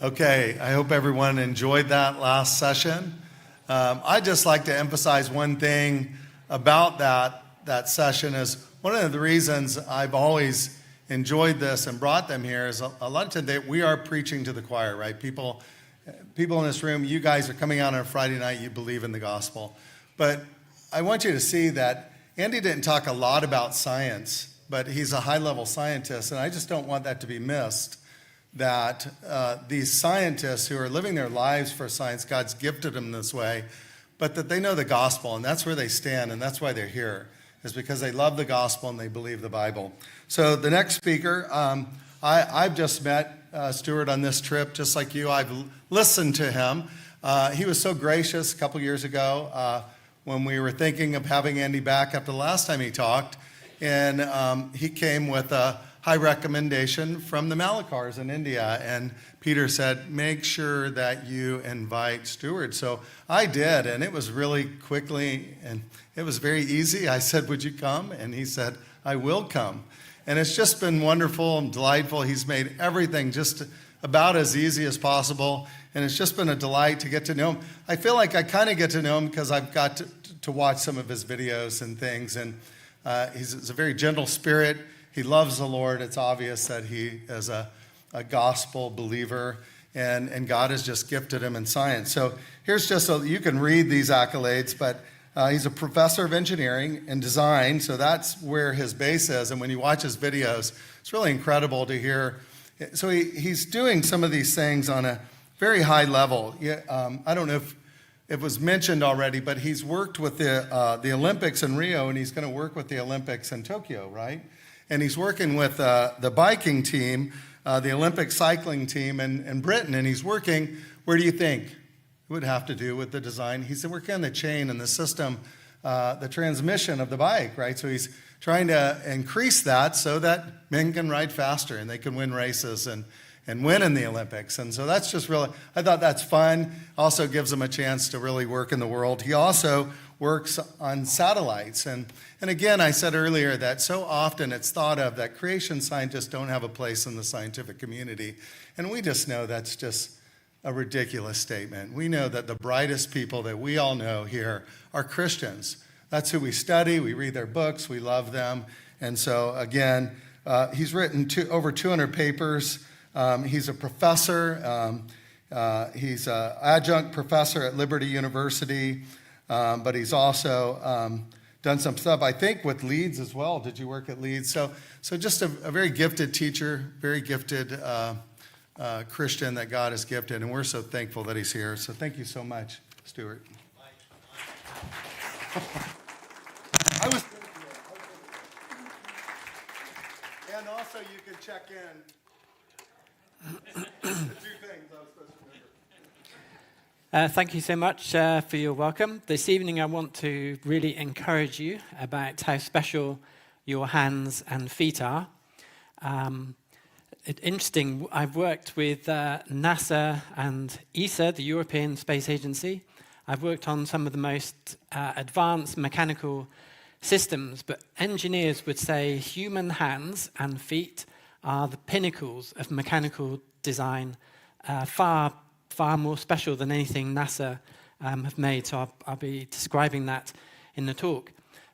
Okay, I hope everyone enjoyed that last session. I'd just like to emphasize one thing about that session is one of the reasons I've always enjoyed this and brought them here is a lot of times we are preaching to the choir, right? People in this room, you guys are coming out on a Friday night, you believe in the gospel. But I want you to see that Andy didn't talk a lot about science, but he's a high-level scientist, and I just don't want that to be missed, that these scientists who are living their lives for science, God's gifted them this way, but that they know the gospel, and that's where they stand, and that's why they're here, is because they love the gospel and they believe the Bible. So the next speaker, I've just met Stewart on this trip, just like you. I've listened to him. He was so gracious a couple years ago when we were thinking of having Andy back after the last time he talked, and he came with a high recommendation from the Malakars in India, and Peter said, make sure that you invite Stewart. So I did, and it was really quickly, and it was very easy. I said, would you come? And he said, I will come. And it's just been wonderful and delightful. He's made everything just about as easy as possible, and it's just been a delight to get to know him. I feel like I kind of get to know him because I've got to watch some of his videos and things, and he's a very gentle spirit. He loves the Lord. It's obvious that he is a gospel believer, and God has just gifted him in science. So here's just so that you can read these accolades, but he's a professor of engineering and design, so that's where his base is. And when you watch his videos, it's really incredible to hear. So he's doing some of these things on a very high level. I don't know if it was mentioned already, but he's worked with the Olympics in Rio, and he's going to work with the Olympics in Tokyo, right? And he's working with the biking team, the Olympic cycling team in Britain, and he's working, where do you think? It would have to do with the design. He's working on the chain and the system, the transmission of the bike, right? So he's trying to increase that so that men can ride faster and they can win races and win in the Olympics. And so that's just really, I thought that's fun. Also gives him a chance to really work in the world. He also works on satellites. And again, I said earlier that so often it's thought of that creation scientists don't have a place in the scientific community. And we just know that's just a ridiculous statement. We know that the brightest people that we all know here are Christians. That's who we study, we read their books, we love them. And so again, he's written over 200 papers. He's a professor. He's an adjunct professor at Liberty University, but he's also done some stuff, I think, with Leeds as well. Did you work at Leeds? So just a very gifted teacher, very gifted Christian that God has gifted, and we're so thankful that he's here. So thank you so much, Stewart. And also you can check in. The two things I was supposed to remember. Thank you so much for your welcome. This evening I want to really encourage you about how special your hands and feet are. Interesting, I've worked with NASA and ESA, the European Space Agency. I've worked on some of the most advanced mechanical systems, but engineers would say human hands and feet are the pinnacles of mechanical design, far more special than anything NASA have made. So I'll be describing that in the talk.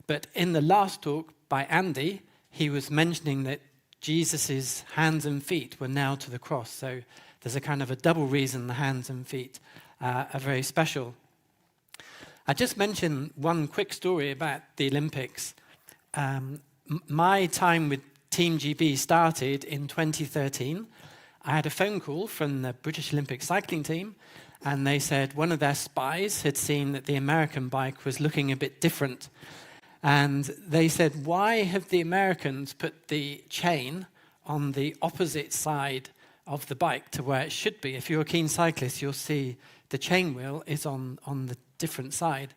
But in the last talk by Andy, he was mentioning that Jesus' hands and feet were nailed to the cross. So there's a kind of a double reason the hands and feet are very special. I just mentioned one quick story about the Olympics. My time with Team GB started in 2013. I had a phone call from the British Olympic cycling team, and they said one of their spies had seen that the American bike was looking a bit different. And they said, why have the Americans put the chain on the opposite side of the bike to where it should be? If you're a keen cyclist, you'll see the chain wheel is on the different side.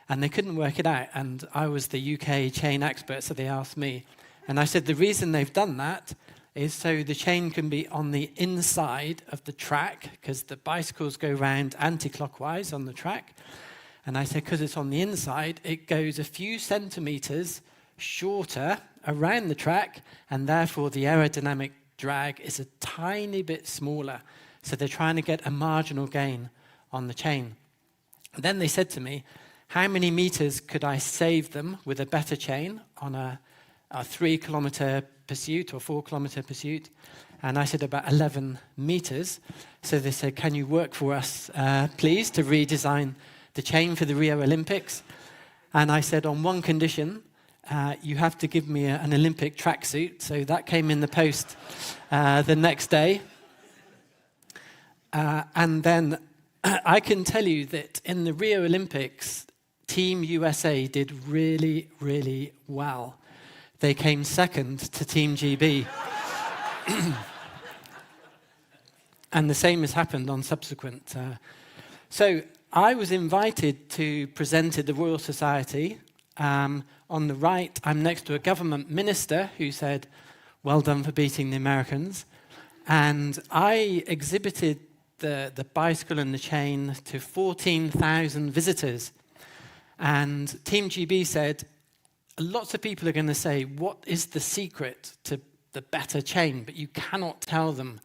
And they couldn't work it out. And I was the UK chain expert, so they asked me. And I said, the reason they've done that is so the chain can be on the inside of the track, because the bicycles go round anti-clockwise on the track. And I said, because it's on the inside, it goes a few centimeters shorter around the track, and therefore the aerodynamic drag is a tiny bit smaller. So they're trying to get a marginal gain on the chain. And then they said to me, how many meters could I save them with a better chain on a 3-kilometer pursuit or 4-kilometer pursuit? And I said about 11 meters. So they said, can you work for us, please, to redesign the chain for the Rio Olympics? And I said, on one condition, you have to give me an Olympic tracksuit. So that came in the post the next day. And then I can tell you that in the Rio Olympics, Team USA did really, really well. They came second to Team GB. And the same has happened on subsequent. So I was invited to present at the Royal Society. On the right, I'm next to a government minister who said, well done for beating the Americans. And I exhibited the bicycle and the chain to 14,000 visitors. And Team GB said, lots of people are going to say, what is the secret to the better chain? But you cannot tell them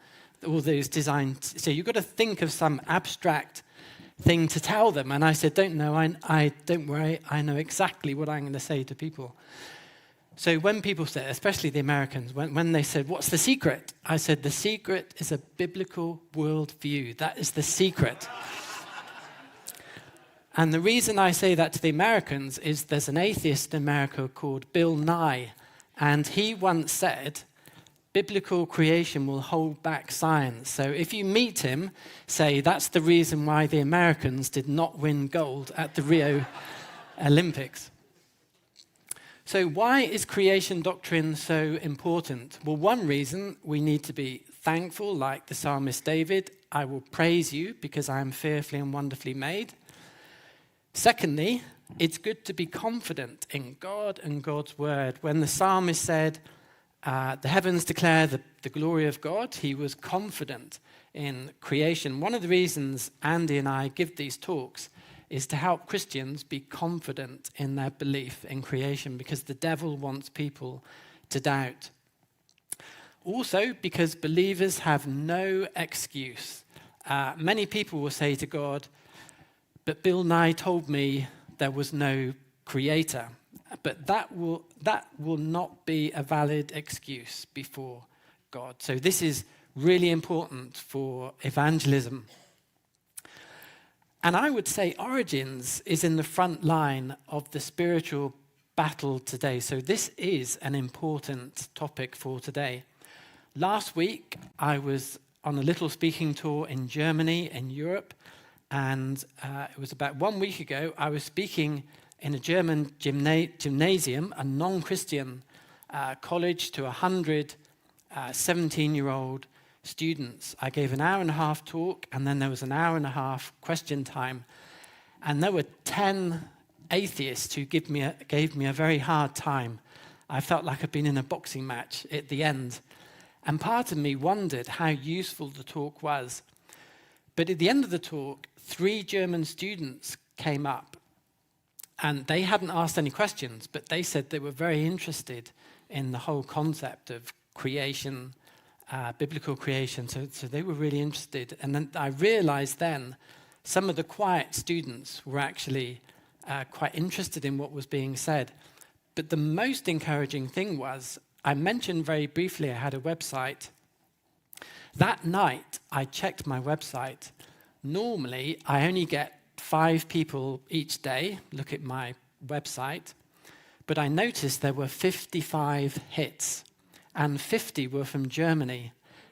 all those designs. So you've got to think of some abstract thing to tell them. And I said, don't worry, I know exactly what I'm going to say to people. So when people say, especially the Americans, when they said, what's the secret? I said, the secret is a biblical worldview. That is the secret. And the reason I say that to the Americans is there's an atheist in America called Bill Nye, and he once said, biblical creation will hold back science. So if you meet him, say that's the reason why the Americans did not win gold at the Rio Olympics. So why is creation doctrine so important? Well, one reason, we need to be thankful, like the psalmist David. I will praise you because I am fearfully and wonderfully made. Secondly, it's good to be confident in God and God's word. When the psalmist said, the heavens declare the glory of God, he was confident in creation. One of the reasons Andy and I give these talks is to help Christians be confident in their belief in creation, because the devil wants people to doubt. Also, because believers have no excuse. Many people will say to God, but Bill Nye told me there was no creator. But that will not be a valid excuse before God. So this is really important for evangelism. And I would say Origins is in the front line of the spiritual battle today. So this is an important topic for today. Last week, I was on a little speaking tour in Germany, in Europe. And it was about 1 week ago, I was speaking in a German gymnasium, a non-Christian college, to 100 17-year-old students. I gave an hour-and-a-half talk, and then there was an hour-and-a-half question time. And there were 10 atheists who gave me a very hard time. I felt like I'd been in a boxing match at the end. And part of me wondered how useful the talk was. But at the end of the talk, 3 German students came up, and they hadn't asked any questions, but they said they were very interested in the whole concept of creation, biblical creation. So they were really interested. And then I realized then some of the quiet students were actually quite interested in what was being said. But the most encouraging thing was, I mentioned very briefly I had a website. That night, I checked my website. Normally, I only get 5 people each day look at my website, but I noticed there were 55 hits, and 50 were from Germany.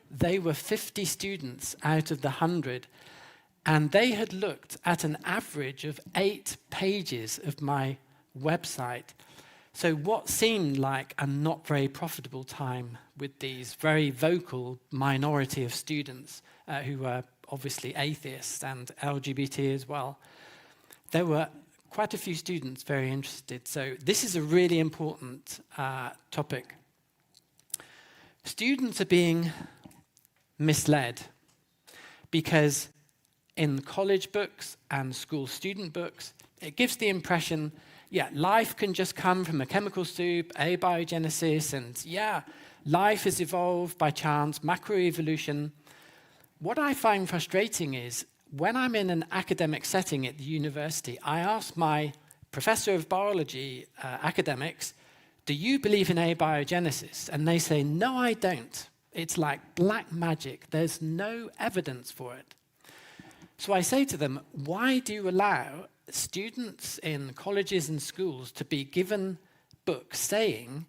They were 50 students out of the 100, and they had looked at an average of 8 pages of my website. So what seemed like a not very profitable time with these very vocal minority of students who were obviously atheists and LGBT as well, there were quite a few students very interested. So this is a really important topic. Students are being misled because in college books and school student books, it gives the impression, yeah, life can just come from a chemical soup, abiogenesis, and yeah, life is evolved by chance, macroevolution. what I find frustrating is when I'm in an academic setting at the university, I ask my professor of biology academics, do you believe in abiogenesis? And they say, no, I don't. It's like black magic. There's no evidence for it. So I say to them, why do you allow students in colleges and schools to be given books saying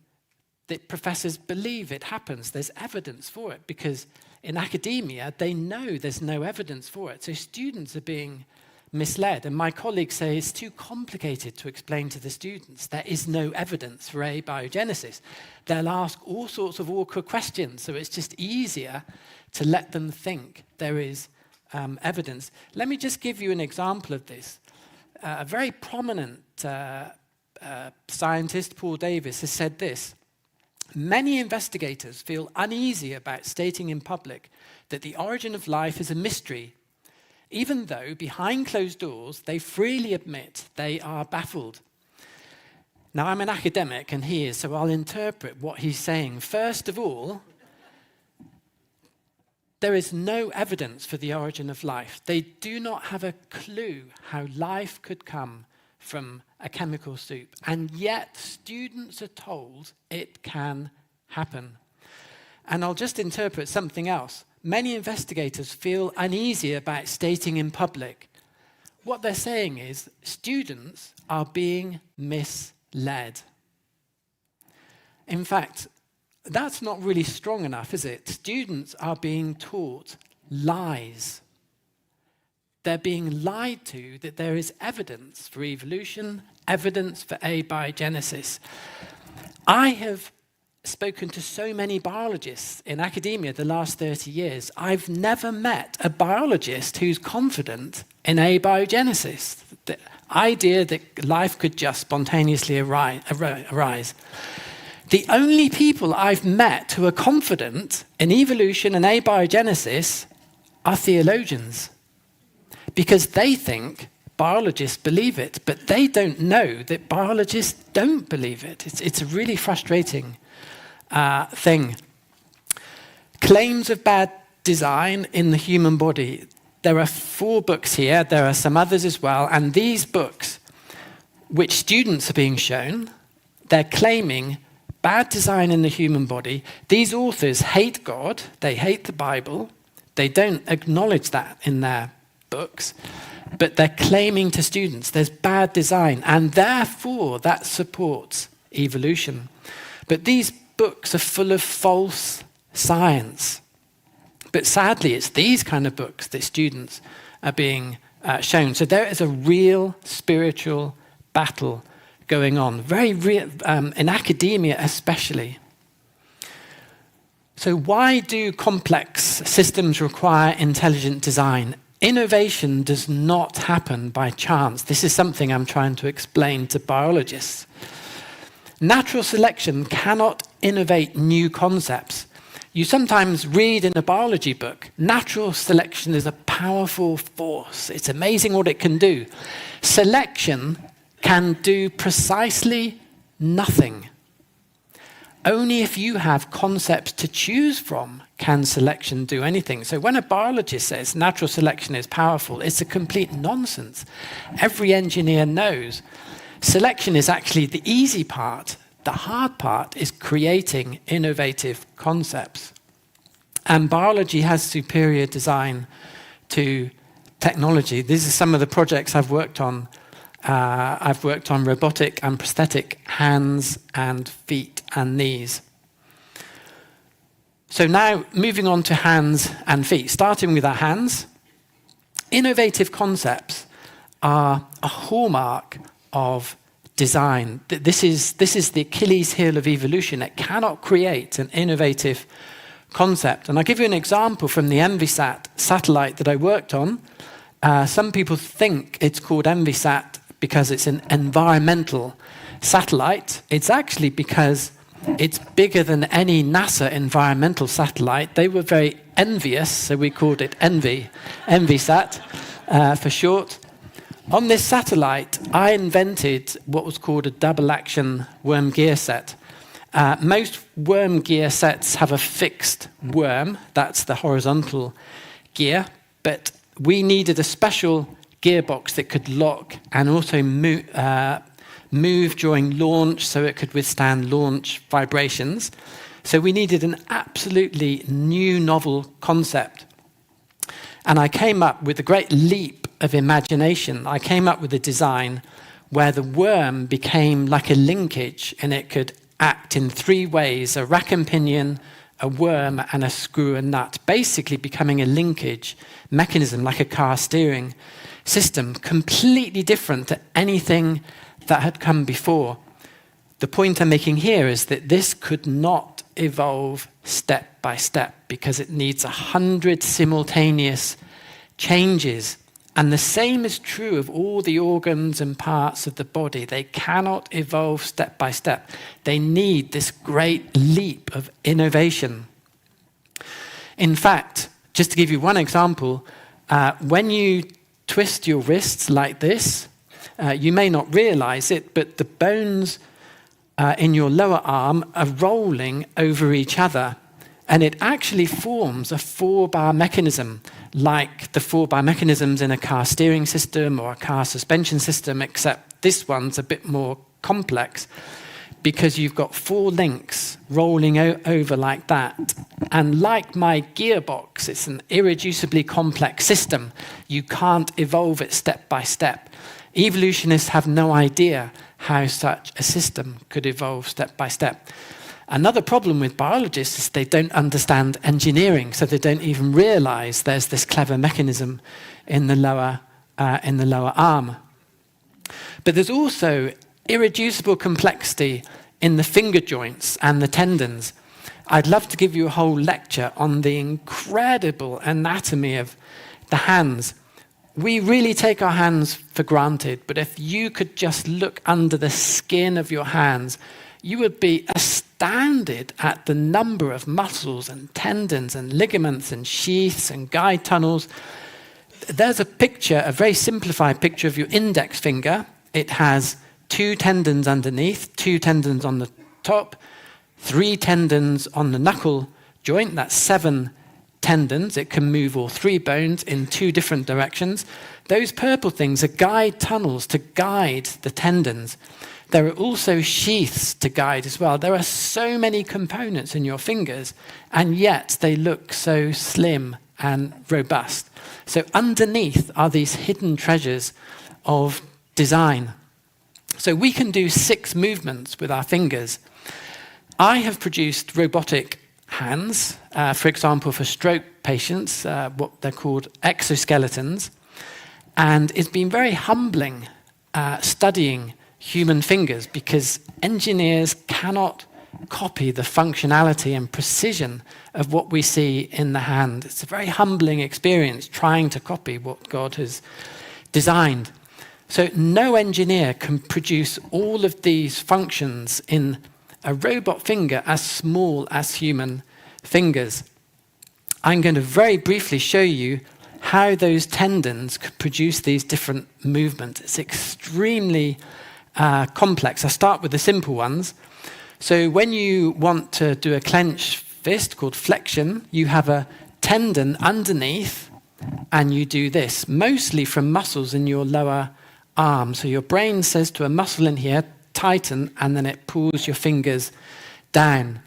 that professors believe it happens? There's evidence for it, because in academia, they know there's no evidence for it. So students are being misled. And my colleagues say it's too complicated to explain to the students. There is no evidence for abiogenesis. They'll ask all sorts of awkward questions, so it's just easier to let them think there is evidence. Let me just give you an example of this. A very prominent scientist, Paul Davies, has said this: many investigators feel uneasy about stating in public that the origin of life is a mystery, even though behind closed doors they freely admit they are baffled. Now, I'm an academic and he is, so I'll interpret what he's saying. First of all, there is no evidence for the origin of life. They do not have a clue how life could come from a chemical soup, and yet students are told it can happen. And I'll just interpret something else. Many investigators feel uneasy about stating in public. What they're saying is students are being misled. In fact, that's not really strong enough, is it? Students are being taught lies. They're being lied to that there is evidence for evolution, evidence for abiogenesis. I have spoken to so many biologists in academia the last 30 years. I've never met a biologist who's confident in abiogenesis, the idea that life could just spontaneously arise. The only people I've met who are confident in evolution and abiogenesis are theologians, because they think biologists believe it, but they don't know that biologists don't believe it. It's a really frustrating thing. Claims of bad design in the human body. There are 4 books here. There are some others as well. And these books, which students are being shown, they're claiming bad design in the human body. These authors hate God. They hate the Bible. They don't acknowledge that in their books. But they're claiming to students there's bad design, and therefore that supports evolution. But these books are full of false science. But sadly, it's these kind of books that students are being shown. So there is a real spiritual battle going on, very real, in academia especially. So why do complex systems require intelligent design? Innovation does not happen by chance. This is something I'm trying to explain to biologists. Natural selection cannot innovate new concepts. You sometimes read in a biology book, natural selection is a powerful force. It's amazing what it can do. Selection can do precisely nothing. Only if you have concepts to choose from can selection do anything. So when a biologist says natural selection is powerful, it's a complete nonsense. Every engineer knows selection is actually the easy part. The hard part is creating innovative concepts. And biology has superior design to technology. These are some of the projects I've worked on. I've worked on robotic and prosthetic hands and feet and knees. So now moving on to hands and feet, starting with our hands. Innovative concepts are a hallmark of design. This is the Achilles heel of evolution. It cannot create an innovative concept. And I'll give you an example from the EnviSat satellite that I worked on. Some people think it's called EnviSat because it's an environmental satellite. It's actually because it's bigger than any NASA environmental satellite. They were very envious, so we called it EnviSat for short. On this satellite, I invented what was called a double-action worm gear set. Most worm gear sets have a fixed worm, that's the horizontal gear, but we needed a special gearbox that could lock and also move during launch so it could withstand launch vibrations. So we needed an absolutely new, novel concept. And I came up with a great leap of imagination. I came up with a design where the worm became like a linkage, and it could act in 3 ways: a rack and pinion, a worm, and a screw and nut, basically becoming a linkage mechanism like a car steering system, completely different to anything that had come before. The point I'm making here is that this could not evolve step by step because it needs 100 simultaneous changes. And the same is true of all the organs and parts of the body. They cannot evolve step by step. They need this great leap of innovation. In fact, just to give you one example, when you twist your wrists like this, you may not realize it, but the bones in your lower arm are rolling over each other. And it actually forms a 4-bar mechanism, like the 4-bar mechanisms in a car steering system or a car suspension system, except this one's a bit more complex because you've got 4 links rolling over like that. And like my gearbox, it's an irreducibly complex system. You can't evolve it step by step. Evolutionists have no idea how such a system could evolve step by step. Another problem with biologists is they don't understand engineering, so they don't even realize there's this clever mechanism in the lower arm. But there's also irreducible complexity in the finger joints and the tendons. I'd love to give you a whole lecture on the incredible anatomy of the hands. We really take our hands for granted, but if you could just look under the skin of your hands, you would be astounded at the number of muscles and tendons and ligaments and sheaths and guide tunnels. There's a picture, a very simplified picture of your index finger. It has 2 tendons underneath, 2 tendons on the top, 3 tendons on the knuckle joint. That's 7 tendons. It can move all 3 bones in 2 different directions. Those purple things are guide tunnels to guide the tendons. There are also sheaths to guide as well. There are so many components in your fingers, and yet they look so slim and robust. So underneath are these hidden treasures of design. So we can do 6 movements with our fingers. I have produced robotic hands, for example, for stroke patients, what they're called exoskeletons. And it's been very humbling studying human fingers because engineers cannot copy the functionality and precision of what we see in the hand. It's a very humbling experience trying to copy what God has designed. So no engineer can produce all of these functions in a robot finger as small as human fingers. I'm going to very briefly show you how those tendons could produce these different movements. It's extremely complex. I start with the simple ones. So when you want to do a clenched fist called flexion, you have a tendon underneath and you do this, mostly from muscles in your lower arm. So your brain says to a muscle in here, tighten, and then it pulls your fingers down.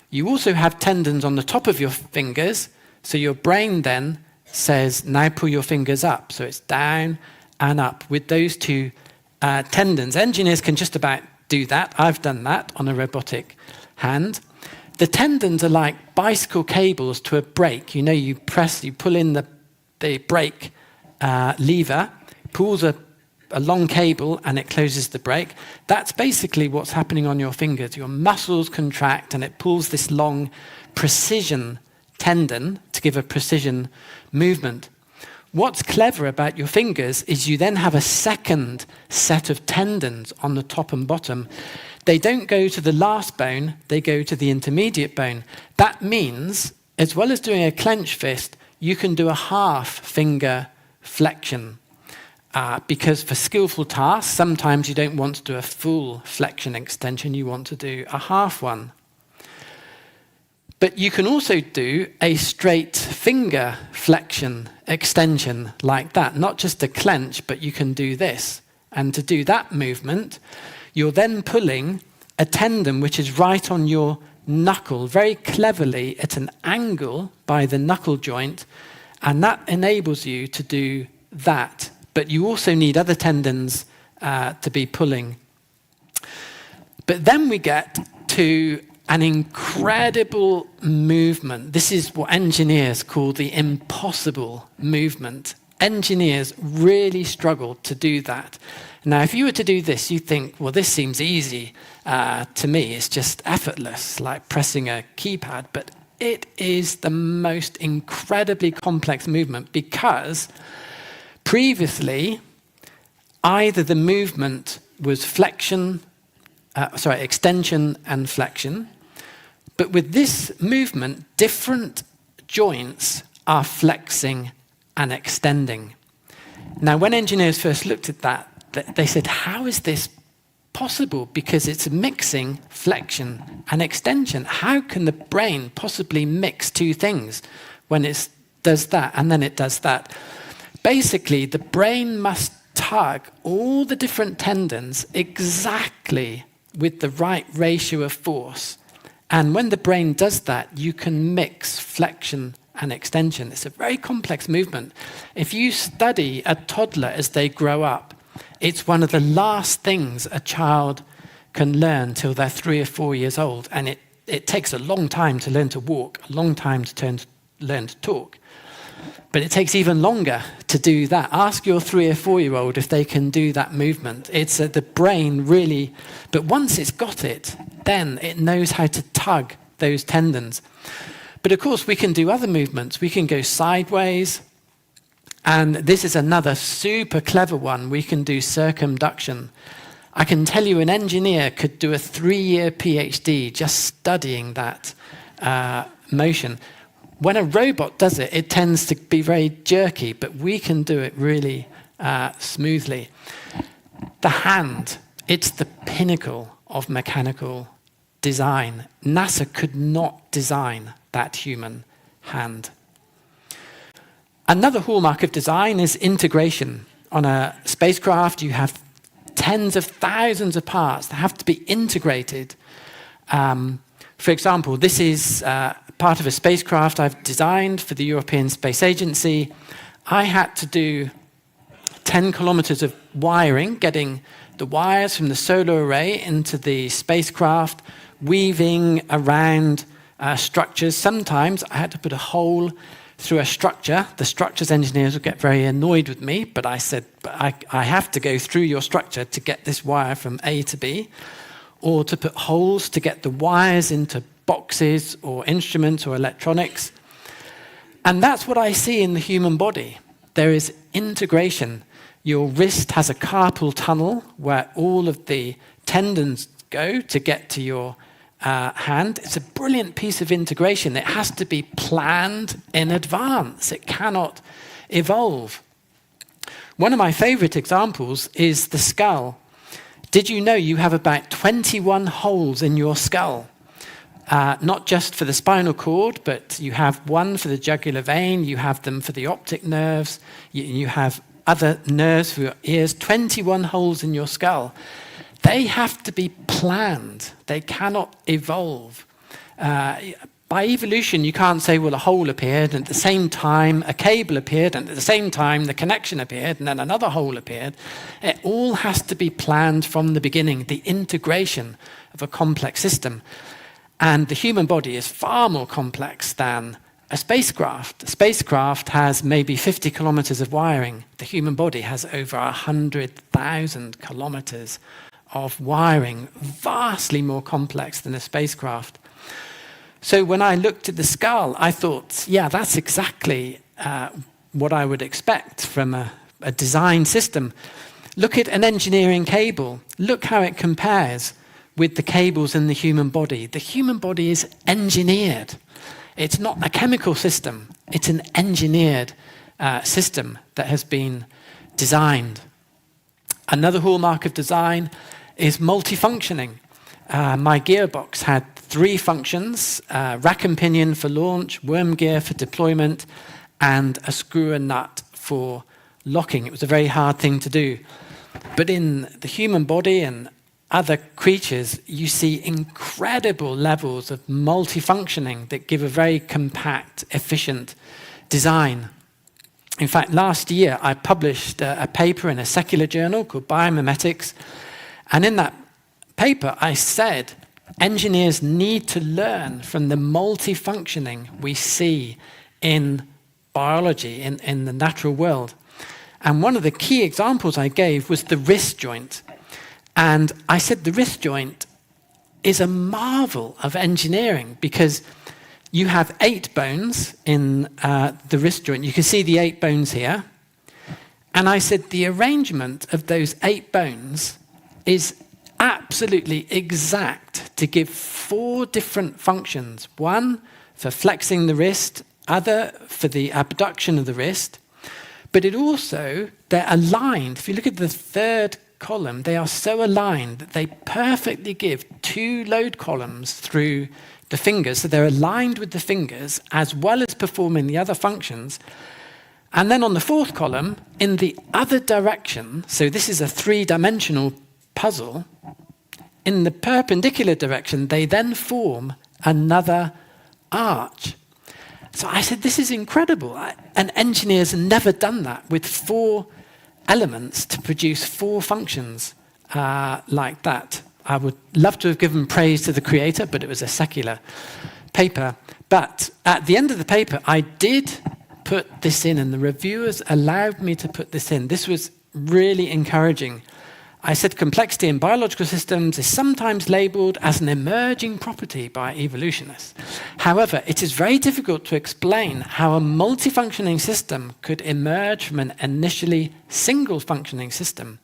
You also have tendons on the top of your fingers, so your brain then says, now pull your fingers up. So it's down and up with those 2 tendons. Engineers can just about do that. I've done that on a robotic hand. The tendons are like bicycle cables to a brake. You know, you pull in the brake lever, pulls a long cable, and it closes the brake. That's basically what's happening on your fingers. Your muscles contract, and it pulls this long precision tendon to give a precision movement. What's clever about your fingers is you then have a second set of tendons on the top and bottom. They don't go to the last bone, they go to the intermediate bone. That means, as well as doing a clenched fist, you can do a half finger flexion. Because for skillful tasks, sometimes you don't want to do a full flexion extension, you want to do a half one. But you can also do a straight finger flexion, extension like that, not just a clench, but you can do this. And to do that movement, you're then pulling a tendon which is right on your knuckle, very cleverly at an angle by the knuckle joint, and that enables you to do that. But you also need other tendons to be pulling. But then we get to an incredible movement. This is what engineers call the impossible movement. Engineers really struggle to do that. Now, if you were to do this, you think, well, this seems easy to me. It's just effortless, like pressing a keypad. But it is the most incredibly complex movement because previously, either the movement was extension and flexion. But with this movement, different joints are flexing and extending. Now, when engineers first looked at that, they said, how is this possible? Because it's mixing flexion and extension. How can the brain possibly mix two things when it does that and then it does that? Basically, the brain must tug all the different tendons exactly with the right ratio of force. And when the brain does that, you can mix flexion and extension. It's a very complex movement. If you study a toddler as they grow up, it's one of the last things a child can learn till they're 3 or 4 years old. And it takes a long time to learn to walk, a long time to learn to talk. But it takes even longer to do that. Ask your 3 or 4-year-old if they can do that movement. It's the brain really, but once it's got it, then it knows how to tug those tendons. But of course, we can do other movements. We can go sideways. And this is another super clever one. We can do circumduction. I can tell you an engineer could do a 3-year PhD just studying that motion. When a robot does it, it tends to be very jerky, but we can do it really smoothly. The hand, it's the pinnacle of mechanical design. NASA could not design that human hand. Another hallmark of design is integration. On a spacecraft, you have tens of thousands of parts that have to be integrated. For example, this is part of a spacecraft I've designed for the European Space Agency. I had to do 10 kilometers of wiring, getting the wires from the solar array into the spacecraft, weaving around structures. Sometimes I had to put a hole through a structure. The structures engineers would get very annoyed with me, but I said, I have to go through your structure to get this wire from A to B, or to put holes to get the wires into boxes or instruments or electronics. And that's what I see in the human body. There is integration. Your wrist has a carpal tunnel where all of the tendons go to get to your hand. It's a brilliant piece of integration. It has to be planned in advance. It cannot evolve. One of my favorite examples is the skull. Did you know you have about 21 holes in your skull? Not just for the spinal cord, but you have one for the jugular vein, you have them for the optic nerves, you have other nerves for your ears, 21 holes in your skull. They have to be planned. They cannot evolve. By evolution, you can't say, well, a hole appeared, and at the same time, a cable appeared, and at the same time, the connection appeared, and then another hole appeared. It all has to be planned from the beginning, the integration of a complex system. And the human body is far more complex than a spacecraft. A spacecraft has maybe 50 kilometers of wiring. The human body has over 100,000 kilometers of wiring, vastly more complex than a spacecraft. So when I looked at the skull, I thought, yeah, that's exactly what I would expect from a design system. Look at an engineering cable. Look how it compares with the cables in the human body. The human body is engineered. It's not a chemical system. It's an engineered system that has been designed. Another hallmark of design is multifunctioning. My gearbox had 3 functions, rack and pinion for launch, worm gear for deployment, and a screw and nut for locking. It was a very hard thing to do. But in the human body and other creatures, you see incredible levels of multifunctioning that give a very compact, efficient design. In fact, last year I published a paper in a secular journal called Biomimetics, and in that paper I said engineers need to learn from the multifunctioning we see in biology, in the natural world. And one of the key examples I gave was the wrist joint. And I said the wrist joint is a marvel of engineering because you have 8 bones in the wrist joint. You can see the 8 bones here. And I said the arrangement of those 8 bones is absolutely exact to give 4 different functions. One for flexing the wrist, other for the abduction of the wrist. But it also, they're aligned. If you look at the 3rd column, they are so aligned that they perfectly give 2 load columns through the fingers. So they're aligned with the fingers as well as performing the other functions. And then on the 4th column, in the other direction, so this is a 3-dimensional puzzle, in the perpendicular direction, they then form another arch. So I said, this is incredible. And engineers have never done that with 4 elements to produce 4 functions like that. I would love to have given praise to the creator, but it was a secular paper. But at the end of the paper, I did put this in, and the reviewers allowed me to put this in. This was really encouraging. I said complexity in biological systems is sometimes labeled as an emerging property by evolutionists. However, it is very difficult to explain how a multifunctioning system could emerge from an initially single-functioning system.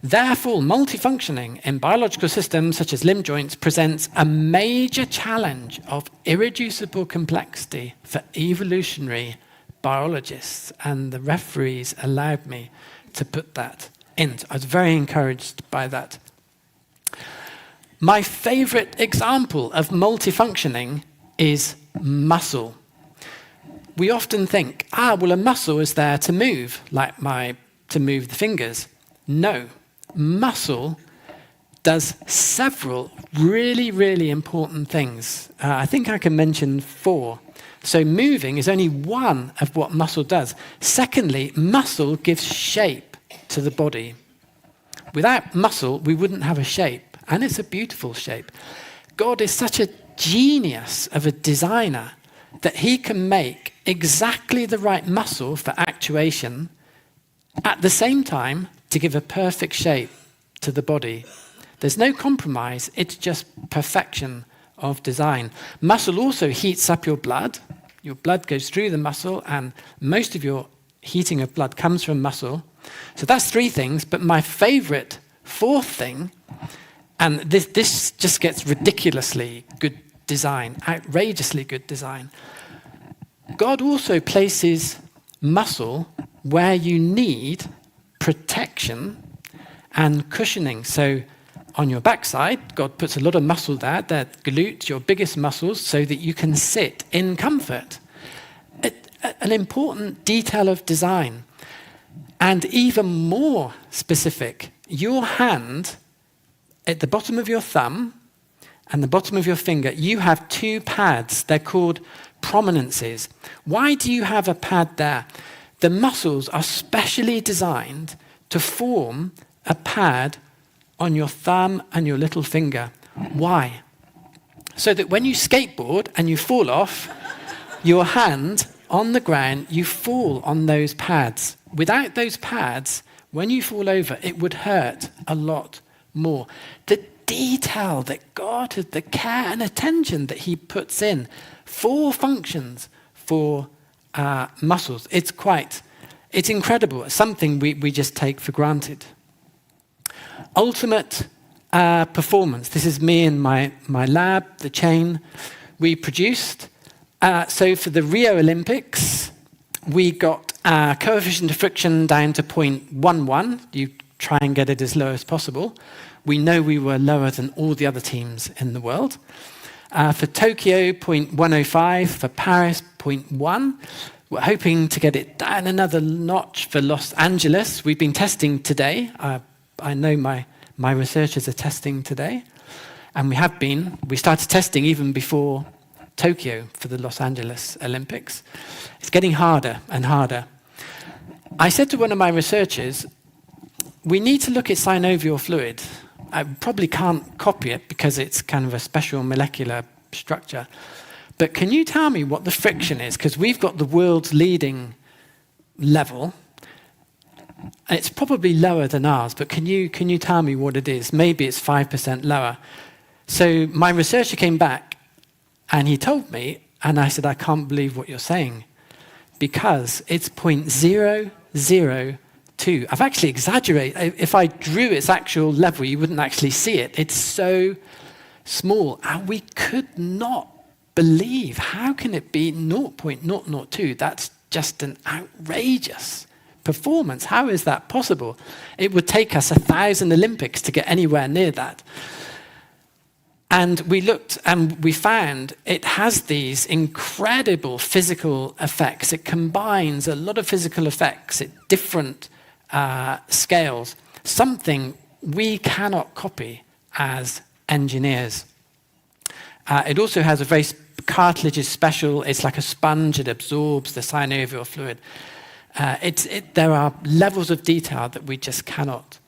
Therefore, multifunctioning in biological systems such as limb joints presents a major challenge of irreducible complexity for evolutionary biologists, and the referees allowed me to put that in. I was very encouraged by that. My favorite example of multifunctioning is muscle. We often think, well, a muscle is there to move, like to move the fingers. No, muscle does several really, really important things. I think I can mention 4. So moving is only one of what muscle does. Secondly, muscle gives shape to the body. Without muscle, we wouldn't have a shape, and it's a beautiful shape. God is such a genius of a designer that he can make exactly the right muscle for actuation at the same time to give a perfect shape to the body. There's no compromise, it's just perfection of design. Muscle also heats up your blood. Your blood goes through the muscle, and most of your heating of blood comes from muscle. So that's 3 things, but my favorite 4th thing, and this just gets ridiculously good design, outrageously good design. God also places muscle where you need protection and cushioning. So on your backside, God puts a lot of muscle there. They're glutes, your biggest muscles, so that you can sit in comfort. An important detail of design. And even more specific, your hand, at the bottom of your thumb and the bottom of your finger, you have 2 pads. They're called prominences. Why do you have a pad there? The muscles are specially designed to form a pad on your thumb and your little finger. Why? So that when you skateboard and you fall off, your hand on the ground, you fall on those pads. Without those pads, when you fall over, it would hurt a lot more. The detail that God has, the care and attention that he puts in, 4 functions for muscles. It's incredible. It's something we just take for granted. Ultimate performance. This is me in my lab, the chain we produced. So for the Rio Olympics, we got coefficient of friction down to 0.11. You try and get it as low as possible. We know we were lower than all the other teams in the world. For Tokyo, 0.105. For Paris, 0.1. We're hoping to get it down another notch for Los Angeles. We've been testing today. I know my researchers are testing today. And we started testing even before Tokyo for the Los Angeles Olympics. It's getting harder and harder. I said to one of my researchers, we need to look at synovial fluid. I probably can't copy it because it's kind of a special molecular structure. But can you tell me what the friction is? Because we've got the world's leading level. It's probably lower than ours, but can you tell me what it is? Maybe it's 5% lower. So my researcher came back and he told me, and I said, I can't believe what you're saying, because it's 0.002. I've actually exaggerated. If I drew its actual level, you wouldn't actually see it. It's so small, and we could not believe, how can it be 0.002? That's just an outrageous performance. How is that possible? It would take us 1,000 Olympics to get anywhere near that. And we looked and we found it has these incredible physical effects. It combines a lot of physical effects at different scales, something we cannot copy as engineers. It also has a very cartilage is special. It's like a sponge. It absorbs the synovial fluid. There are levels of detail that we just cannot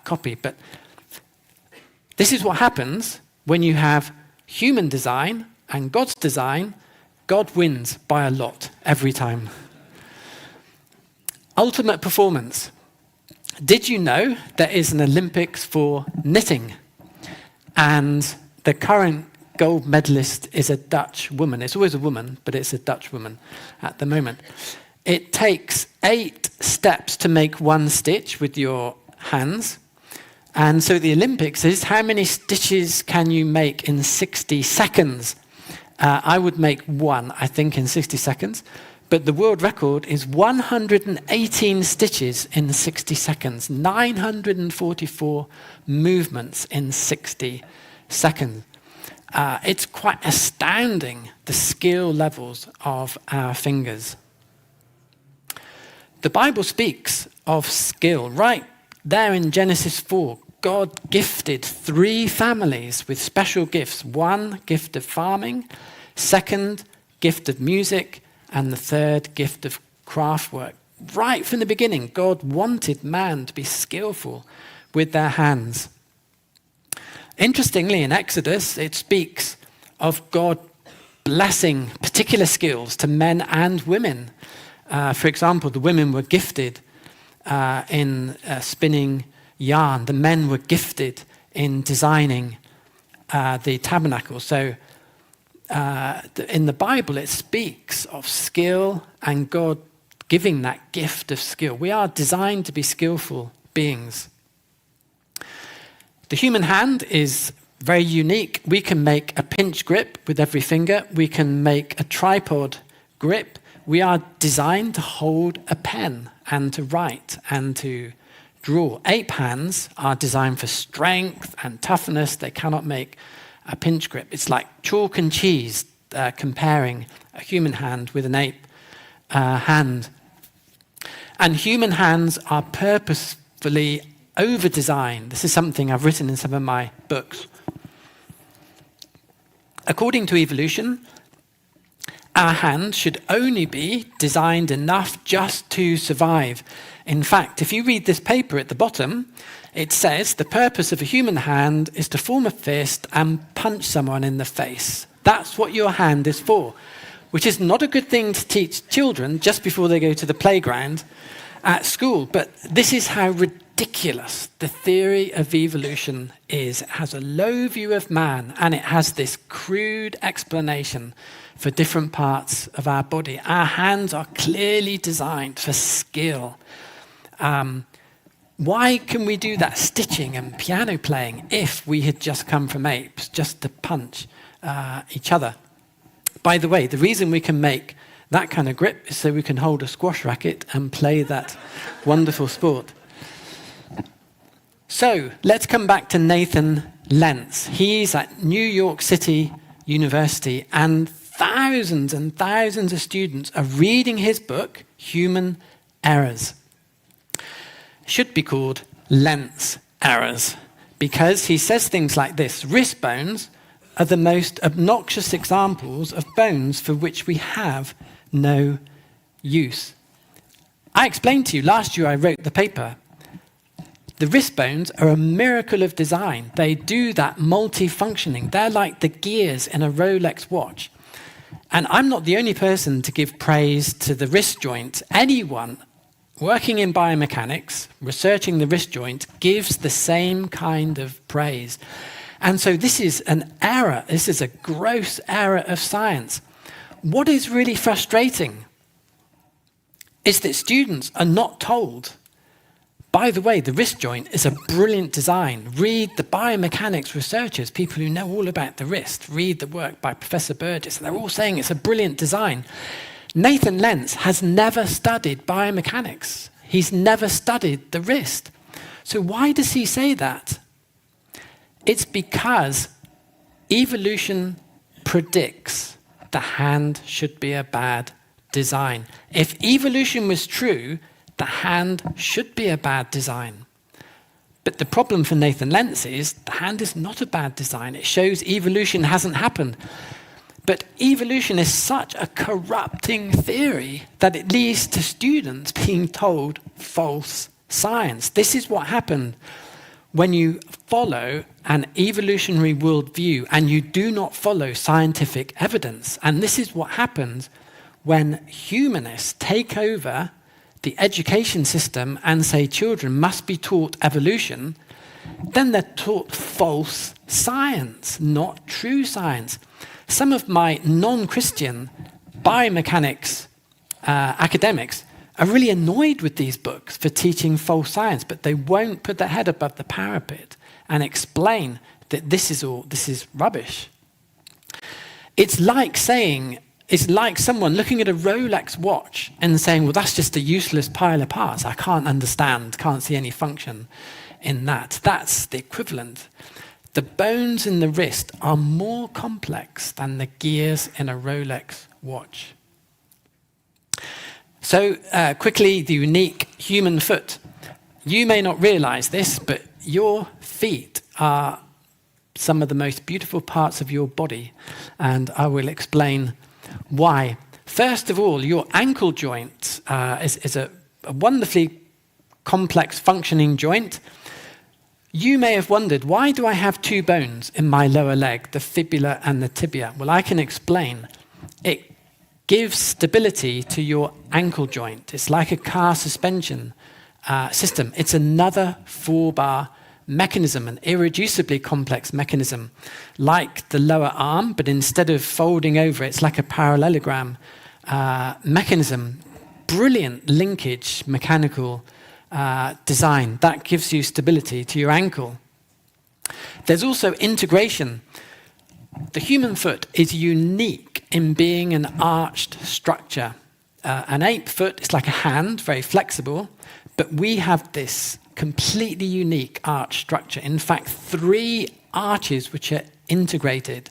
copy. But this is what happens when you have human design and God's design. God wins by a lot every time. Ultimate performance. Did you know there is an Olympics for knitting? And the current gold medalist is a Dutch woman. It's always a woman, but it's a Dutch woman at the moment. It takes 8 steps to make one stitch with your hands. And so the Olympics is how many stitches can you make in 60 seconds? I would make one, I think, in 60 seconds. But the world record is 118 stitches in 60 seconds, 944 movements in 60 seconds. It's quite astounding, the skill levels of our fingers. The Bible speaks of skill. Right there in Genesis 4, God gifted 3 families with special gifts. 1, gift of farming. 2, gift of music. And the 3rd, gift of craft work. Right from the beginning, God wanted man to be skillful with their hands. Interestingly, in Exodus, it speaks of God blessing particular skills to men and women. For example, the women were gifted in spinning yarn. The men were gifted in designing the tabernacle. So in the Bible, it speaks of skill and God giving that gift of skill. We are designed to be skillful beings. The human hand is very unique. We can make a pinch grip with every finger. We can make a tripod grip. We are designed to hold a pen and to write and to draw. Ape hands are designed for strength and toughness. They cannot make a pinch grip. It's like chalk and cheese comparing a human hand with an ape hand. And human hands are purposefully over-designed. This is something I've written in some of my books. According to evolution, our hand should only be designed enough just to survive. In fact, if you read this paper at the bottom, it says the purpose of a human hand is to form a fist and punch someone in the face. That's what your hand is for, which is not a good thing to teach children just before they go to the playground at school. But this is how ridiculous the theory of evolution is. It has a low view of man, and it has this crude explanation for different parts of our body. Our hands are clearly designed for skill. Why can we do that stitching and piano playing if we had just come from apes, just to punch each other? By the way, the reason we can make that kind of grip is so we can hold a squash racket and play that wonderful sport. So let's come back to Nathan Lentz. He's at New York City University, and thousands of students are reading his book, Human Errors. It should be called Lens Errors, because he says things like this: wrist bones are the most obnoxious examples of bones for which we have no use. I explained to you last year I wrote the paper. The wrist bones are a miracle of design. They do that multi-functioning. They're like the gears in a Rolex watch. And I'm not the only person to give praise to the wrist joint. Anyone working in biomechanics, researching the wrist joint, gives the same kind of praise. And so this is an error. This is a gross error of science. What is really frustrating is that students are not told, by the way, the wrist joint is a brilliant design. Read the biomechanics researchers, people who know all about the wrist. Read the work by Professor Burgess. They're all saying it's a brilliant design. Nathan Lentz has never studied biomechanics. He's never studied the wrist. So why does he say that? It's because evolution predicts the hand should be a bad design. If evolution was true, the hand should be a bad design. But the problem for Nathan Lentz is the hand is not a bad design. It shows evolution hasn't happened. But evolution is such a corrupting theory that it leads to students being told false science. This is what happened when you follow an evolutionary worldview and you do not follow scientific evidence. And this is what happens when humanists take over the education system and say children must be taught evolution. Then they're taught false science, not true science. Some of my non-Christian biomechanics academics are really annoyed with these books for teaching false science, but they won't put their head above the parapet and explain that this is rubbish. It's like someone looking at a Rolex watch and saying, well, that's just a useless pile of parts. I can't understand, can't see any function in that. That's the equivalent. The bones in the wrist are more complex than the gears in a Rolex watch. So quickly, the unique human foot. You may not realize this, but your feet are some of the most beautiful parts of your body, and I will explain why. First of all, your ankle joint is a wonderfully complex functioning joint. You may have wondered, why do I have two bones in my lower leg, the fibula and the tibia? Well, I can explain. It gives stability to your ankle joint. It's like a car suspension system. It's another 4-bar mechanism, an irreducibly complex mechanism, like the lower arm, but instead of folding over, it's like a parallelogram mechanism. Brilliant linkage mechanical design that gives you stability to your ankle. There's also integration. The human foot is unique in being an arched structure. An ape foot is like a hand, very flexible, but we have this completely unique arch structure. In fact, 3 arches which are integrated.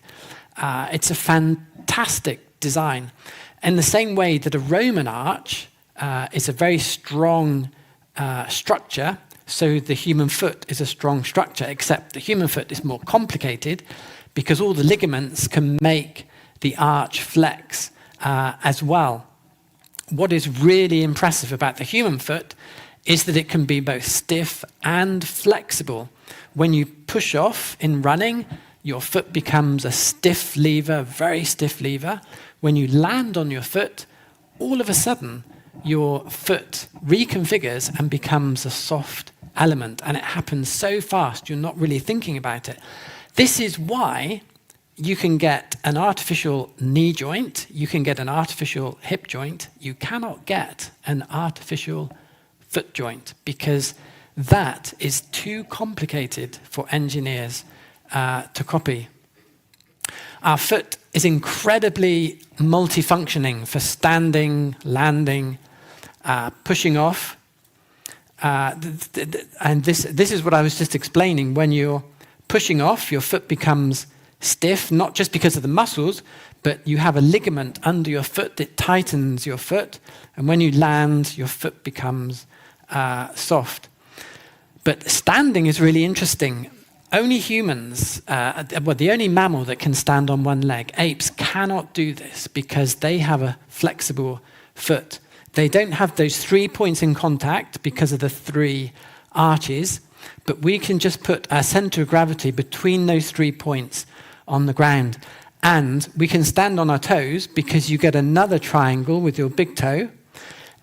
It's a fantastic design. In the same way that a Roman arch is a very strong structure, so the human foot is a strong structure, except the human foot is more complicated because all the ligaments can make the arch flex as well. What is really impressive about the human foot is that it can be both stiff and flexible. When you push off in running, your foot becomes a stiff lever, very stiff lever. When you land on your foot, all of a sudden, your foot reconfigures and becomes a soft element. And it happens so fast, you're not really thinking about it. This is why you can get an artificial knee joint, you can get an artificial hip joint, you cannot get an artificial foot joint, because that is too complicated for engineers to copy. Our foot is incredibly multifunctioning for standing, landing, pushing off. And this is what I was just explaining. When you're pushing off, your foot becomes stiff, not just because of the muscles, but you have a ligament under your foot that tightens your foot, and when you land, your foot becomes soft. But standing is really interesting. Only humans, the only mammal that can stand on one leg, apes cannot do this because they have a flexible foot. They don't have those 3 points in contact because of the 3 arches, but we can just put our center of gravity between those 3 points on the ground. And we can stand on our toes because you get another triangle with your big toe.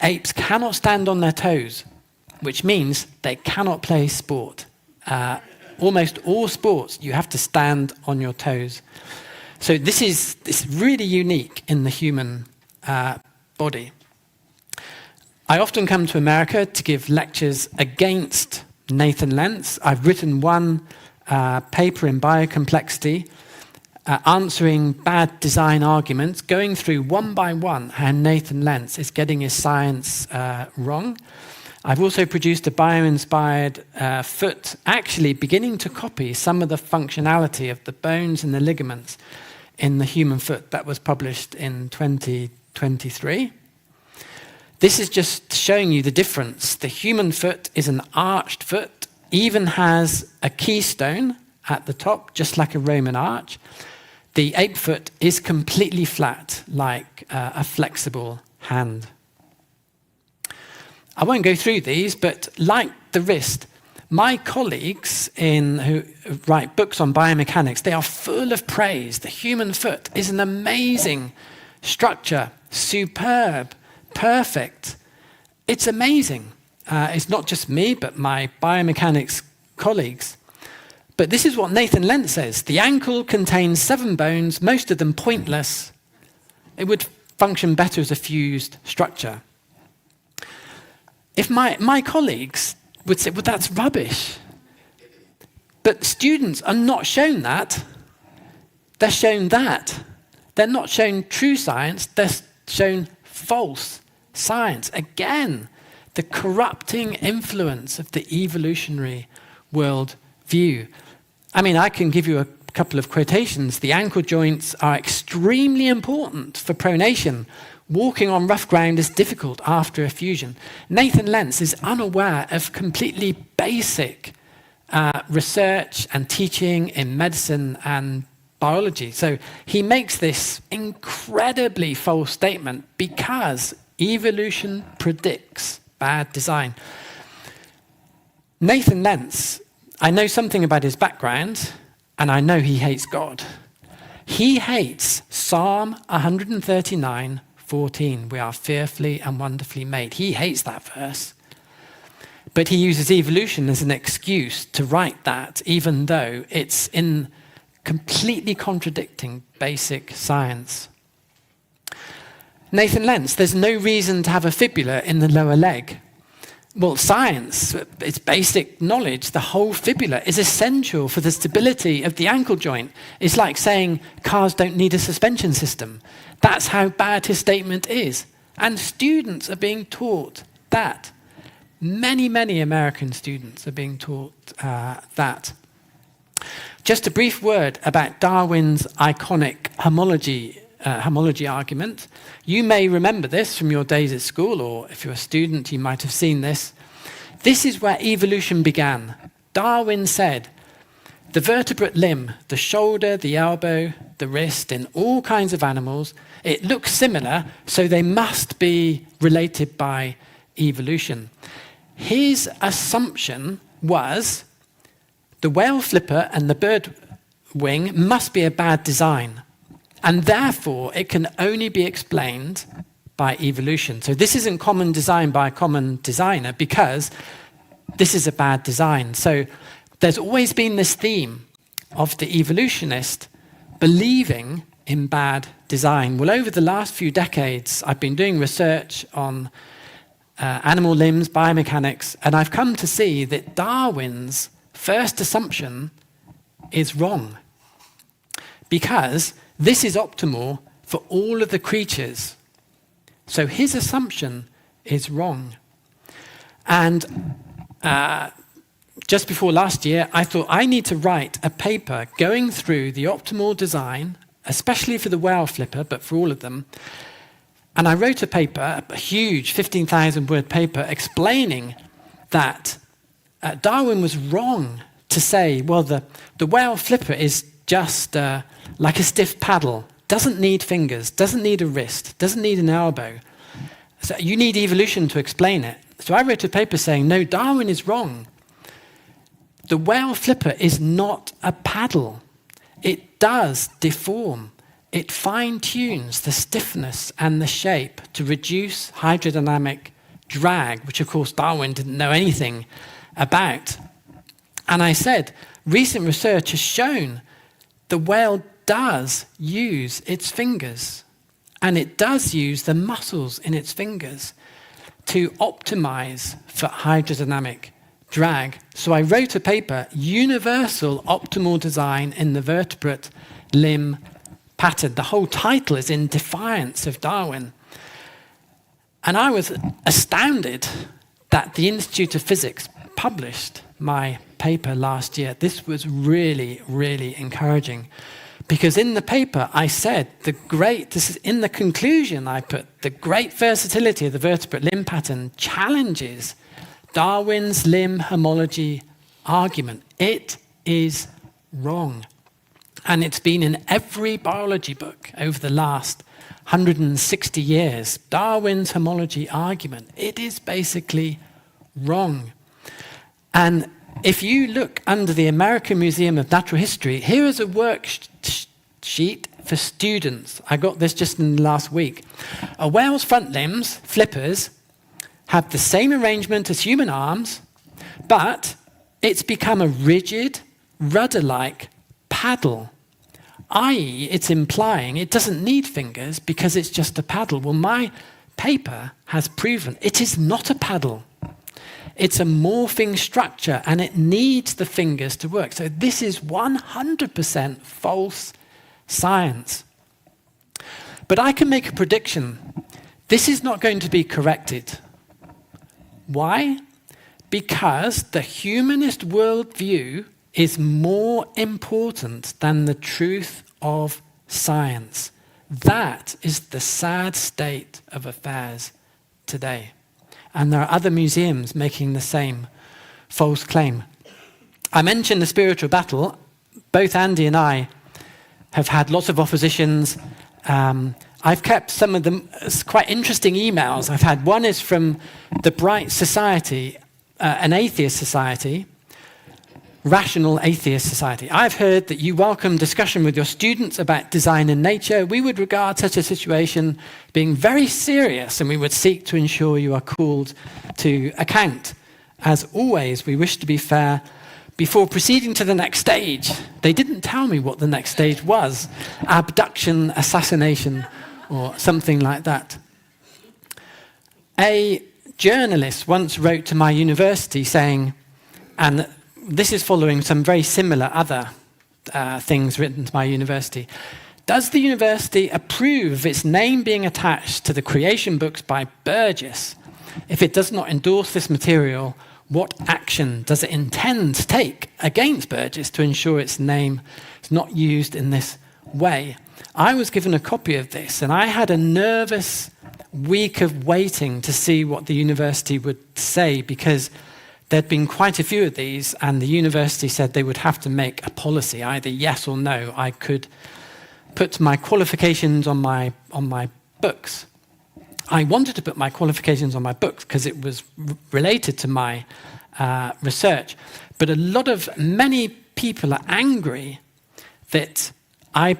Apes cannot stand on their toes, which means they cannot play sport. Almost all sports, you have to stand on your toes. So this is really unique in the human body. I often come to America to give lectures against Nathan Lentz. I've written one paper in Biocomplexity answering bad design arguments, going through one by one how Nathan Lentz is getting his science wrong. I've also produced a bio-inspired foot, actually beginning to copy some of the functionality of the bones and the ligaments in the human foot. That was published in 2023. This is just showing you the difference. The human foot is an arched foot, even has a keystone at the top, just like a Roman arch. The ape foot is completely flat, like a flexible hand. I won't go through these, but like the wrist, my colleagues who write books on biomechanics, they are full of praise. The human foot is an amazing structure, superb, perfect. It's amazing. It's not just me, but my biomechanics colleagues. But this is what Nathan Lentz says. The ankle contains 7 bones, most of them pointless. It would function better as a fused structure. If my colleagues would say, well, that's rubbish. But students are not shown that. They're shown that. They're not shown true science. They're shown false science. Again, the corrupting influence of the evolutionary world view. I mean, I can give you a couple of quotations. The ankle joints are extremely important for pronation. Walking on rough ground is difficult after a fusion. Nathan Lentz is unaware of completely basic research and teaching in medicine and biology. So he makes this incredibly false statement because evolution predicts bad design. Nathan Lentz, I know something about his background, and I know he hates God. He hates Psalm 139:14. We are fearfully and wonderfully made. He hates that verse. But he uses evolution as an excuse to write that, even though it's in completely contradicting basic science. Nathan Lentz, there's no reason to have a fibula in the lower leg. Well, science, it's basic knowledge. The whole fibula is essential for the stability of the ankle joint. It's like saying cars don't need a suspension system. That's how bad his statement is. And students are being taught that. Many, many American students are being taught that. Just a brief word about Darwin's iconic homology argument. You may remember this from your days at school, or if you're a student, you might have seen this. This is where evolution began. Darwin said, the vertebrate limb, the shoulder, the elbow, the wrist, in all kinds of animals, it looks similar, so they must be related by evolution. His assumption was the whale flipper and the bird wing must be a bad design. And therefore, it can only be explained by evolution. So this isn't common design by a common designer because this is a bad design. So there's always been this theme of the evolutionist believing in bad design. Well, over the last few decades, I've been doing research on animal limbs, biomechanics, and I've come to see that Darwin's first assumption is wrong. Because this is optimal for all of the creatures. So his assumption is wrong. And just before last year, I thought I need to write a paper going through the optimal design, especially for the whale flipper, but for all of them. And I wrote a paper, a huge 15,000-word paper, explaining that Darwin was wrong to say, well, the whale flipper is just like a stiff paddle, doesn't need fingers, doesn't need a wrist, doesn't need an elbow. So you need evolution to explain it. So I wrote a paper saying, no, Darwin is wrong. The whale flipper is not a paddle. It does deform. It fine-tunes the stiffness and the shape to reduce hydrodynamic drag, which of course Darwin didn't know anything about. And I said, recent research has shown the whale does use its fingers, and it does use the muscles in its fingers to optimize for hydrodynamic drag. So I wrote a paper, Universal Optimal Design in the Vertebrate Limb Pattern. The whole title is in defiance of Darwin. And I was astounded that the Institute of Physics published my paper last year. This was really, really encouraging. Because in the paper, I said, this is in the conclusion I put, the great versatility of the vertebrate limb pattern challenges Darwin's limb homology argument. It is wrong. And it's been in every biology book over the last 160 years. Darwin's homology argument. It is basically wrong. And if you look under the American Museum of Natural History, here is a worksheet for students. I got this just in the last week. A whale's front limbs, flippers, have the same arrangement as human arms, but it's become a rigid, rudder-like paddle, i.e. it's implying it doesn't need fingers because it's just a paddle. Well, my paper has proven it is not a paddle. It's a morphing structure, and it needs the fingers to work. So this is 100% false science. But I can make a prediction. This is not going to be corrected. Why? Because the humanist worldview is more important than the truth of science. That is the sad state of affairs today. And there are other museums making the same false claim. I mentioned the spiritual battle. Both Andy and I have had lots of oppositions. I've kept some of them quite interesting emails. I've had one is from the Bright Society, an atheist society, Rational Atheist Society. I've heard that you welcome discussion with your students about design and nature. We would regard such a situation being very serious, and we would seek to ensure you are called to account. As always, we wish to be fair before proceeding to the next stage. They didn't tell me what the next stage was. Abduction, assassination, or something like that. A journalist once wrote to my university saying, and this is following some very similar other things written to my university. Does the university approve of its name being attached to the creation books by Burgess? If it does not endorse this material, what action does it intend to take against Burgess to ensure its name is not used in this way? I was given a copy of this, and I had a nervous week of waiting to see what the university would say, because there'd been quite a few of these, and the university said they would have to make a policy, either yes or no. I could put my qualifications on my books. I wanted to put my qualifications on my books because it was related to my research. But many people are angry that I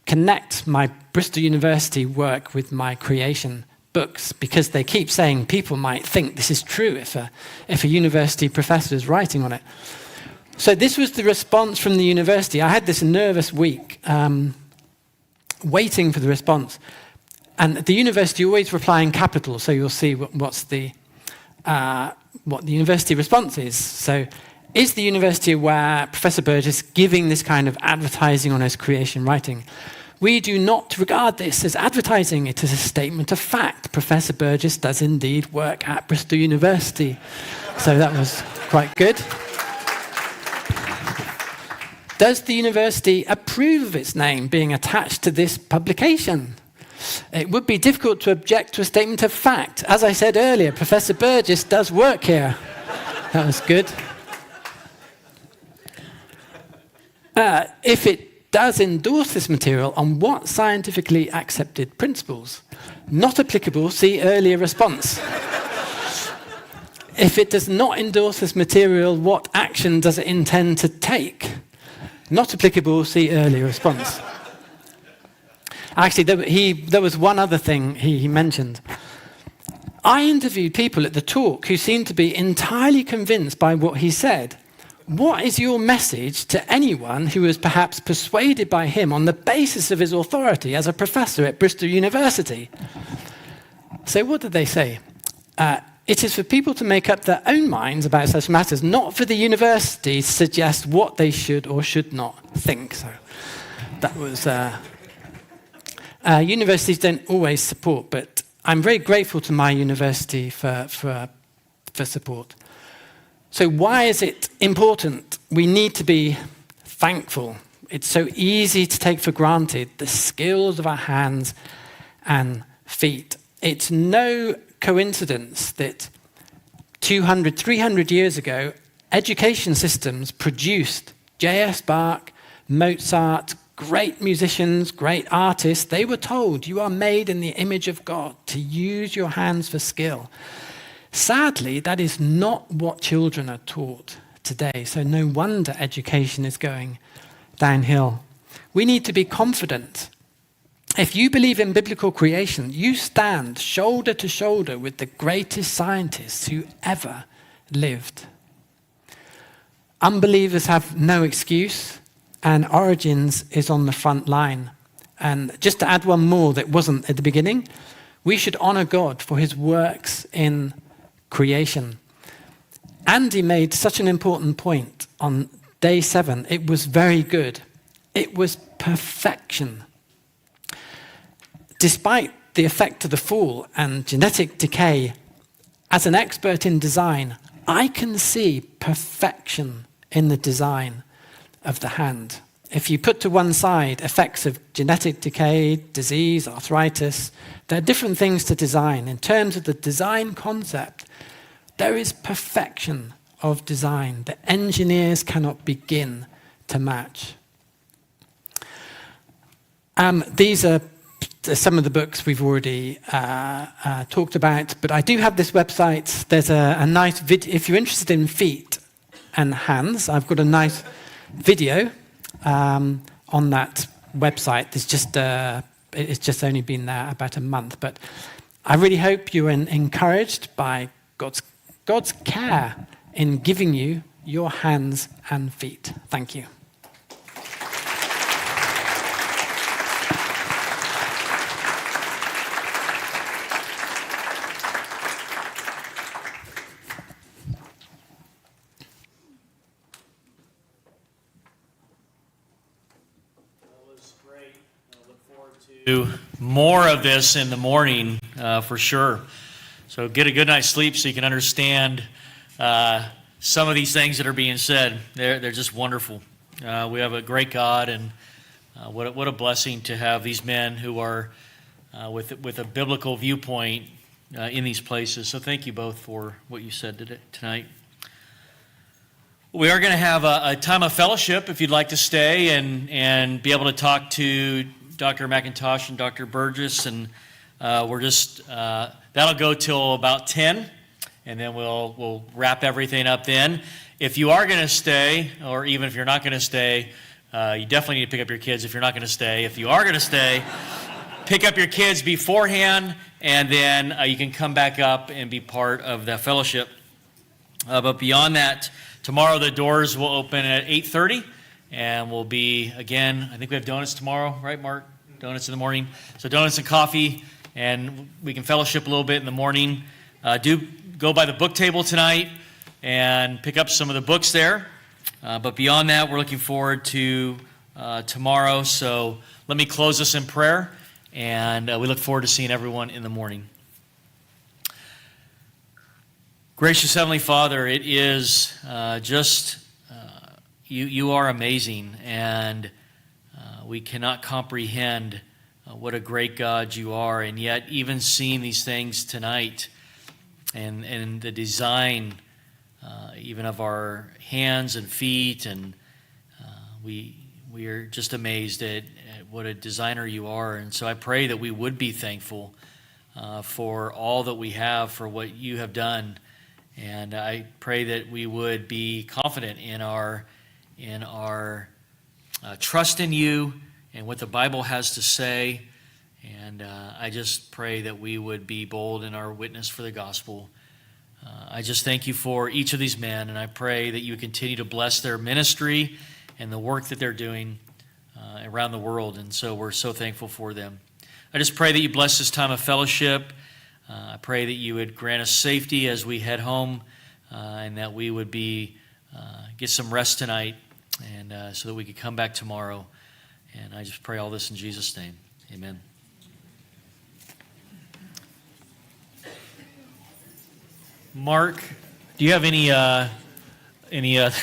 connect my Bristol University work with my creation books, because they keep saying people might think this is true if a university professor is writing on it. So this was the response from the university. I had this nervous week waiting for the response. And the university always reply in capitals, so you'll see what the university response is. So, is the university aware Professor Burgess giving this kind of advertising on his creation writing? We do not regard this as advertising. It is a statement of fact. Professor Burgess does indeed work at Bristol University. So that was quite good. Does the university approve of its name being attached to this publication? It would be difficult to object to a statement of fact. As I said earlier, Professor Burgess does work here. That was good. If it does endorse this material, on what scientifically accepted principles? Not applicable, see earlier response. If it does not endorse this material, what action does it intend to take? Not applicable, see earlier response. Actually, there was one other thing he mentioned. I interviewed people at the talk who seemed to be entirely convinced by what he said. What is your message to anyone who is perhaps persuaded by him on the basis of his authority as a professor at Bristol University? So what did they say? It is for people to make up their own minds about such matters, not for the university to suggest what they should or should not think. So that was... universities don't always support, but I'm very grateful to my university for support. So why is it important? We need to be thankful. It's so easy to take for granted the skills of our hands and feet. It's no coincidence that 200, 300 years ago, education systems produced J.S. Bach, Mozart, great musicians, great artists. They were told, you are made in the image of God, to use your hands for skill. Sadly, that is not what children are taught today, so no wonder education is going downhill. We need to be confident. If you believe in biblical creation, you stand shoulder to shoulder with the greatest scientists who ever lived. Unbelievers have no excuse, and Origins is on the front line. And just to add one more that wasn't at the beginning, we should honor God for his works in creation. Andy made such an important point on day 7. It was very good. It was perfection. Despite the effect of the fall and genetic decay, as an expert in design, I can see perfection in the design of the hand. If you put to one side effects of genetic decay, disease, arthritis, there are different things to design. In terms of the design concept, there is perfection of design that engineers cannot begin to match. These are some of the books we've already talked about, but I do have this website. There's a nice video. If you're interested in feet and hands, I've got a nice video on that website. It's just only been there about a month, but I really hope you're encouraged by God's care in giving you your hands and feet. Thank you. More of this in the morning for sure. So get a good night's sleep so you can understand some of these things that are being said. They're just wonderful. We have a great God, and what a blessing to have these men who are with a biblical viewpoint in these places. So thank you both for what you said tonight. We are going to have a time of fellowship if you'd like to stay and be able to talk to Dr. McIntosh and Dr. Burgess, and we're just that'll go till about 10, and then we'll wrap everything up then. If you are going to stay, or even if you're not going to stay, you definitely need to pick up your kids if you're not going to stay. If you are going to stay, pick up your kids beforehand, and then you can come back up and be part of that fellowship. But beyond that, tomorrow the doors will open at 8:30. And we'll be, again, I think we have donuts tomorrow, right, Mark? Donuts in the morning. So donuts and coffee, and we can fellowship a little bit in the morning. Do go by the book table tonight and pick up some of the books there. But beyond that, we're looking forward to tomorrow. So let me close this in prayer, and we look forward to seeing everyone in the morning. Gracious Heavenly Father, it is just you are amazing, and we cannot comprehend what a great God you are. And yet, even seeing these things tonight, and the design, even of our hands and feet, and we are just amazed at what a designer you are. And so I pray that we would be thankful for all that we have, for what you have done. And I pray that we would be confident in our trust in you and what the Bible has to say. And I just pray that we would be bold in our witness for the gospel. I just thank you for each of these men, and I pray that you would continue to bless their ministry and the work that they're doing around the world. And so we're so thankful for them. I just pray that you bless this time of fellowship. I pray that you would grant us safety as we head home, and that we would get some rest tonight, and so that we could come back tomorrow. And I just pray all this in Jesus' name. Amen. Mark, do you have any